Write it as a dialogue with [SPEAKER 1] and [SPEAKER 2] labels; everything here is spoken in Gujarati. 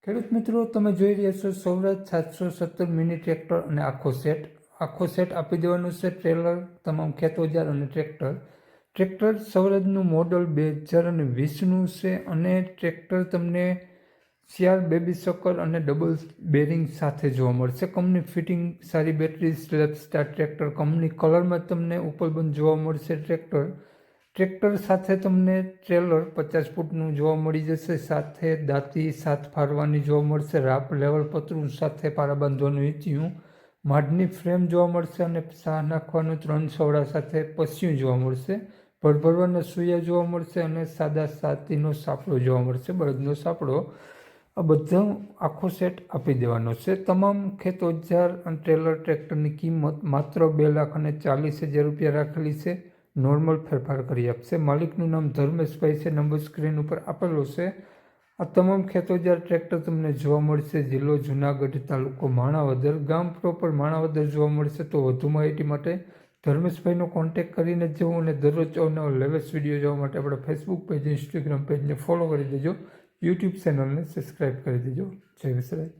[SPEAKER 1] ખેડૂત મિત્રો, તમે જોઈ રહ્યા છો સૌરાજ 717 મિની ટ્રેક્ટર અને આખો સેટ આપી દેવાનું છે. ટ્રેલર, તમામ ખેત ઓજાર અને ટ્રેક્ટર સૌરાજનું મોડલ 2020નું છે અને ટ્રેક્ટર તમને 4 બેબી સકર અને ડબલ બેરિંગ સાથે જોવા મળશે. કંપની ફિટિંગ, સારી battery, slap star tractor, company કલરમાં તમને ઉપલબ્ધ જોવા મળશે. ટ્રેક્ટર સાથે તમને ટ્રેલર 50 ફૂટનું જોવા મળી જશે. સાથે દાંતી 7 ફારવાની જોવા મળશે. રાપ લેવલ પતરું સાથે પારા બાંધવાનું ઈચ્યું, માડની ફ્રેમ જોવા મળશે અને સાહ નાખવાનું 3 સવડા સાથે પસ્યું જોવા મળશે. ભરભરવાના સૂયા જોવા મળશે અને સાદા સાતીનો સાપડો જોવા મળશે, બળદનો સાપડો. આ બધા આખો સેટ આપી દેવાનો છે. તમામ ખેત ઓજાર અને ટ્રેક્ટરની કિંમત માત્ર 2,40,000 રૂપિયા રાખેલી છે. નોર્મલ ફેરફાર કરી આપશે. માલિકનું નામ ધર્મેશભાઈ છે. નંબર સ્ક્રીન ઉપર આપેલો છે. આ તમામ ખેત ઓજાર ટ્રેક્ટર તમને જોવા મળશે. જિલ્લો જુનાગઢ, તાલુકો માણાવદર, ગામ પ્રોપર માણાવદર જોવા મળશે. તો વધુ માહિતી માટે ધર્મેશભાઈનો કોન્ટેક્ટ કરીને જવું અને દરરોજ અવનવા લેટેસ્ટ વિડીયો જોવા માટે આપણા ફેસબુક પેજ, ઇન્સ્ટાગ્રામ પેજને ફોલો કરી દેજો. યુટ્યુબ ચેનલને સબસ્ક્રાઈબ કરી દેજો. જય વિસરાય.